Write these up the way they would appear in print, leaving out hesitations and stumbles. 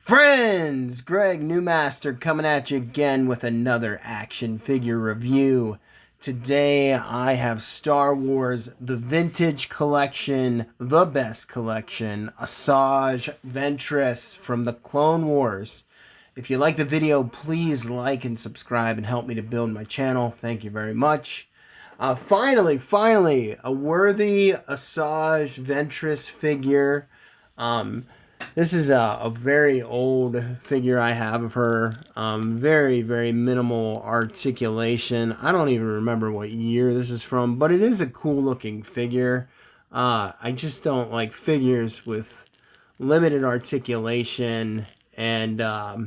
Friends, Greg Newmaster coming at you again with another action figure review. Today I have Star Wars The Vintage Collection, the best collection, ASAJJ Ventress from the Clone Wars. If you like the video, please like and subscribe and help me to build my channel. Thank you very much. Finally, a worthy ASAJJ Ventress figure. This is a very old figure I have of her. Very minimal articulation. I don't even remember what year this is from, but it is a cool looking figure. I just don't like figures with limited articulation, and I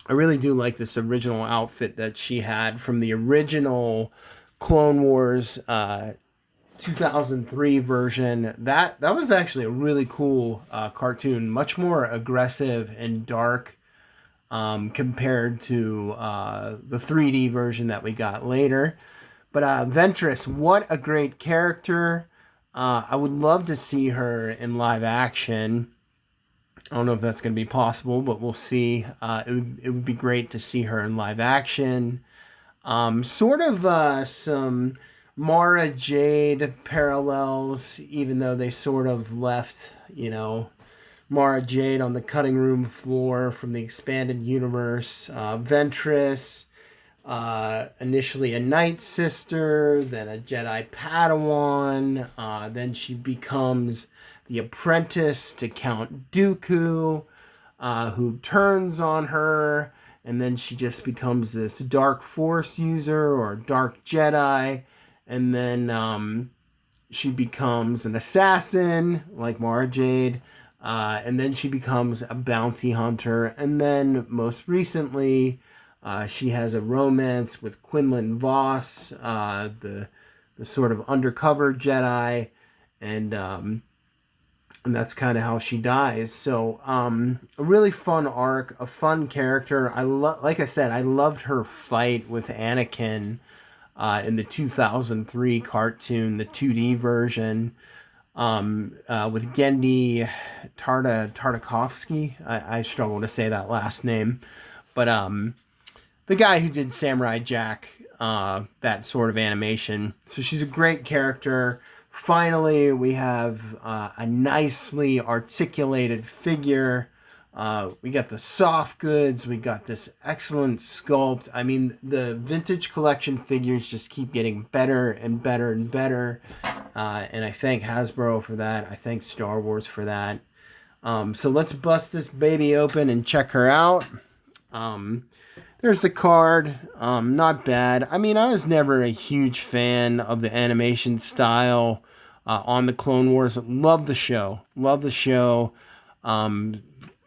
really do like this original outfit that she had from the original Clone Wars 2003 version. That was actually a really cool cartoon, much more aggressive and dark compared to the 3D version that we got later. But Ventress, what a great character. I would love to see her in live action. I don't know if that's going to be possible, but we'll see. It would be great to see her in live action. Sort of some Mara Jade parallels, even though they sort of left, Mara Jade on the cutting room floor from the expanded universe. Ventress, initially a Night Sister, then a Jedi Padawan, then she becomes the apprentice to Count Dooku, who turns on her, and then she just becomes this dark force user or dark Jedi. And then she becomes an assassin, like Mara Jade. And then she becomes a bounty hunter. And then, most recently, she has a romance with Quinlan Voss, the sort of undercover Jedi. And that's kind of how she dies. So, a really fun arc, a fun character. Like I said, I loved her fight with Anakin in the 2003 cartoon, the 2D version, with Genndy Tartakovsky. I struggle to say that last name, but the guy who did Samurai Jack, that sort of animation. So she's a great character. Finally, we have a nicely articulated figure. We got the soft goods. We got this excellent sculpt. I mean, the vintage collection figures just keep getting better and better and better. And I thank Hasbro for that. I thank Star Wars for that. So let's bust this baby open and check her out. There's the card. Not bad. I mean, I was never a huge fan of the animation style on the Clone Wars. Love the show. Love the show.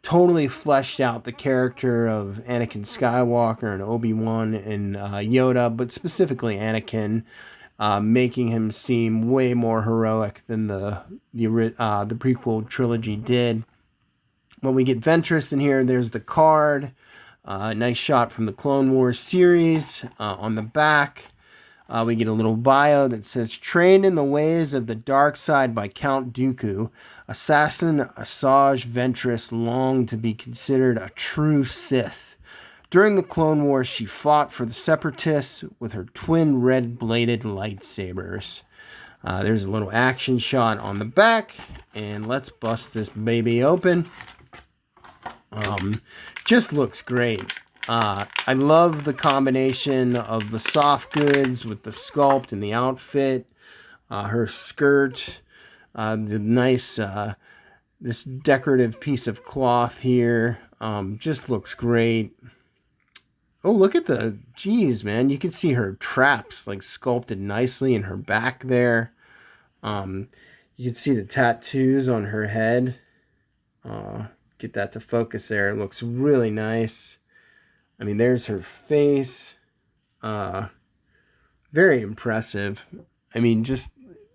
Totally fleshed out the character of Anakin Skywalker and Obi-Wan and Yoda, but specifically Anakin, making him seem way more heroic than the prequel trilogy did. When we get Ventress in here, there's the card. Nice shot from the Clone Wars series on the back. We get a little bio that says, trained in the ways of the dark side by Count Dooku, assassin ASAJJ Ventress longed to be considered a true Sith. During the Clone Wars, she fought for the Separatists with her twin red-bladed lightsabers. There's a little action shot on the back, and let's bust this baby open. Just looks great. I love the combination of the soft goods with the sculpt and the outfit. Her skirt, the nice, this decorative piece of cloth here, just looks great. Oh, look at the, geez, man, you can see her traps like sculpted nicely in her back there. You can see the tattoos on her head. Get that to focus there. It looks really nice. I mean, there's her face. Very impressive. I mean, just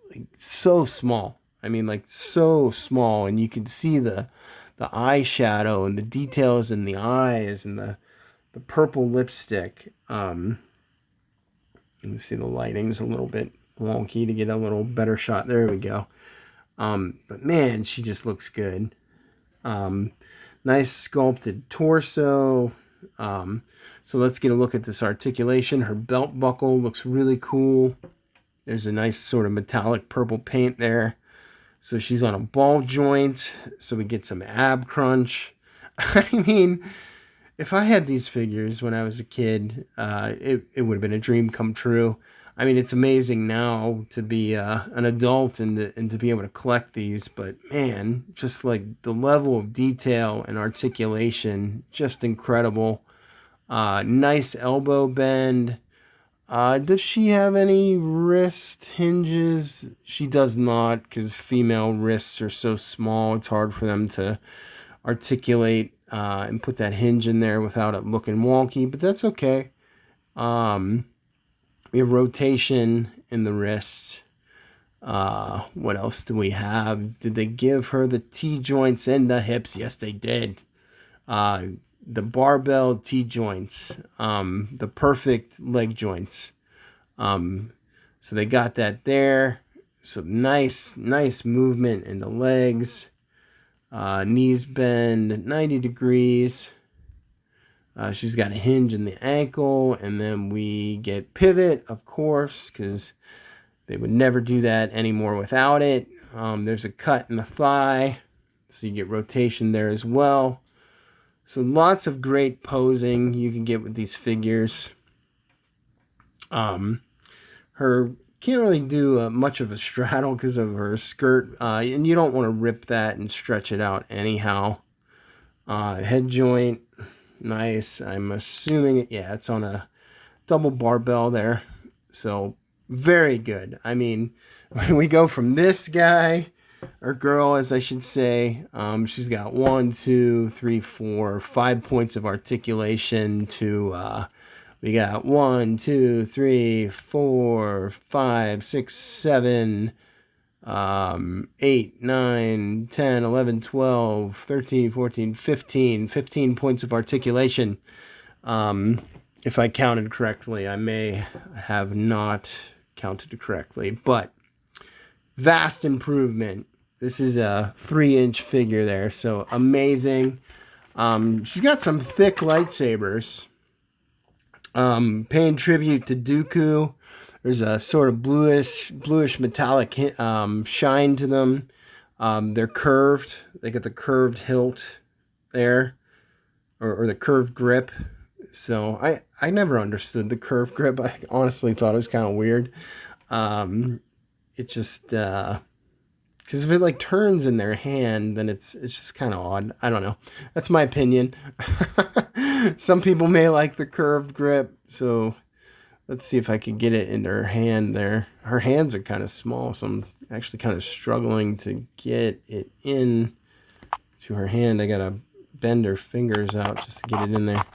like so small. I mean, like so small, and you can see the eyeshadow and the details in the eyes and the purple lipstick. You can see the lighting's a little bit wonky to get a little better shot. There we go. But man, she just looks good. Nice sculpted torso. So let's get a look at this articulation. Her belt buckle looks really cool. There's a nice sort of metallic purple paint there. So she's on a ball joint, so we get some ab crunch. I mean, if I had these figures when I was a kid, it would have been a dream come true. I mean, it's amazing now to be an adult and to be able to collect these, but man, just like the level of detail and articulation, just incredible. Nice elbow bend. Does she have any wrist hinges? She does not, because female wrists are so small. It's hard for them to articulate and put that hinge in there without it looking wonky, but that's okay. We have rotation in the wrists. What else do we have? Did they give her the T-joints and the hips? Yes, they did. The barbell T-joints, the perfect leg joints. So they got that there. So nice movement in the legs. Knees bend 90 degrees. She's got a hinge in the ankle, and then we get pivot, of course, because they would never do that anymore without it. There's a cut in the thigh, so you get rotation there as well. So lots of great posing you can get with these figures. Her can't really do much of a straddle because of her skirt, and you don't want to rip that and stretch it out anyhow. Head joint, nice. I'm assuming, yeah, it's on a double barbell there. So very good. I mean, when we go from this guy, or girl, as I should say, she's got 1, 2, 3, 4, 5 points of articulation to, we got 1, 2, 3, 4, 5, 6, 7, 8, 9, 10, 11, 12, 13, 14, 15 points of articulation. If I counted correctly, I may have not counted correctly, but vast improvement. This is a 3-inch figure there, so amazing. She's got some thick lightsabers. Paying tribute to Dooku. There's a sort of bluish metallic shine to them. They're curved. They got the curved hilt there, or the curved grip. So I never understood the curved grip. I honestly thought it was kind of weird. It just because if it like turns in their hand, then it's just kind of odd. I don't know. That's my opinion. Some people may like the curved grip, so let's see if I could get it into her hand there. Her hands are kind of small, so I'm actually kind of struggling to get it in to her hand. I gotta bend her fingers out just to get it in there.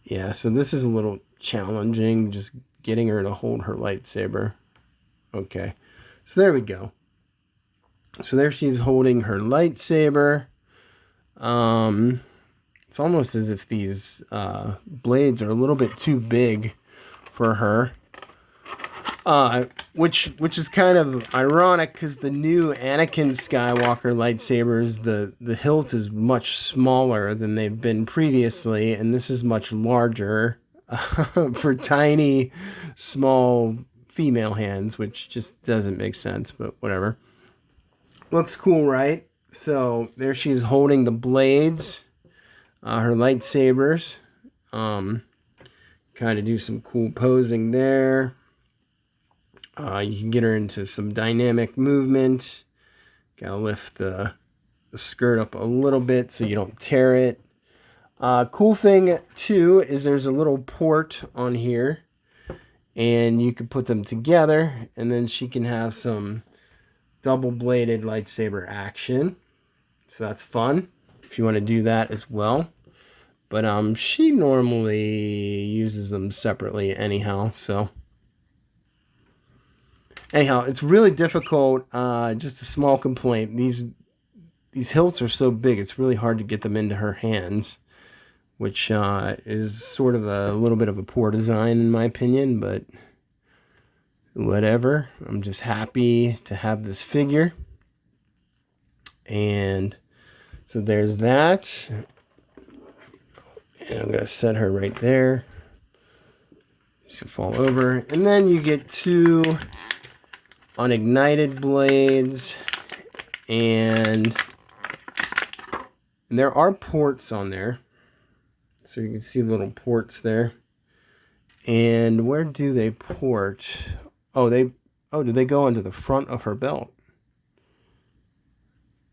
Yeah, so this is a little challenging, just getting her to hold her lightsaber. Okay, so there we go. So there she's holding her lightsaber. It's almost as if these blades are a little bit too big for her. Which is kind of ironic because the new Anakin Skywalker lightsabers, the hilt is much smaller than they've been previously, and this is much larger for tiny, small female hands, which just doesn't make sense, but whatever. Looks cool, right? So there she is holding the blades, her lightsabers. Kind of do some cool posing there. You can get her into some dynamic movement. Gotta lift the skirt up a little bit so you don't tear it. Cool thing too is there's a little port on here, and you can put them together, and then she can have some double-bladed lightsaber action. So that's fun if you want to do that as well. But she normally uses them separately anyhow, so anyhow, it's really difficult. Just a small complaint. These hilts are so big, it's really hard to get them into her hands, which is sort of a little bit of a poor design in my opinion, but whatever. I'm just happy to have this figure. And So there's that. And I'm going to set her right there. She's going to fall over. And then you get 2 unignited blades. And there are ports on there. So you can see little ports there. And where do they port? Oh, do they go onto the front of her belt?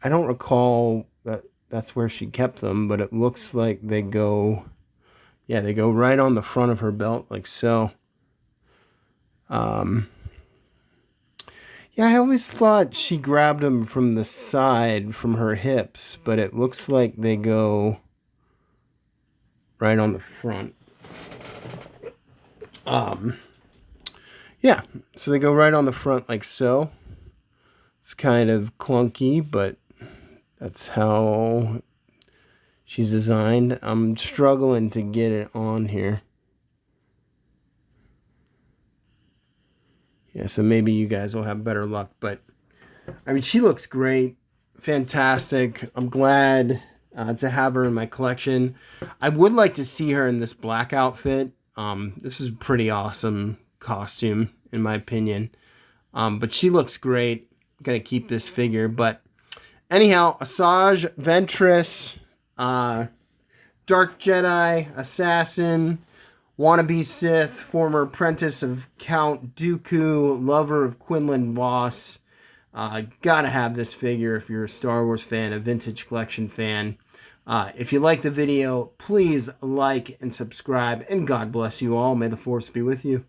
I don't recall that's where she kept them, but it looks like they go, yeah, they go right on the front of her belt, like so. Yeah, I always thought she grabbed them from the side, from her hips, but it looks like they go right on the front. Yeah, so they go right on the front like so. It's kind of clunky, but that's how she's designed. I'm struggling to get it on here. Yeah, so maybe you guys will have better luck. But, I mean, she looks great. Fantastic. I'm glad to have her in my collection. I would like to see her in this black outfit. This is a pretty awesome costume, in my opinion. But she looks great. I'm going to keep this figure. But anyhow, ASAJJ, Ventress, Dark Jedi, Assassin, wannabe Sith, former apprentice of Count Dooku, lover of Quinlan Voss. Gotta have this figure if you're a Star Wars fan, a vintage collection fan. If you like the video, please like and subscribe, and God bless you all. May the Force be with you.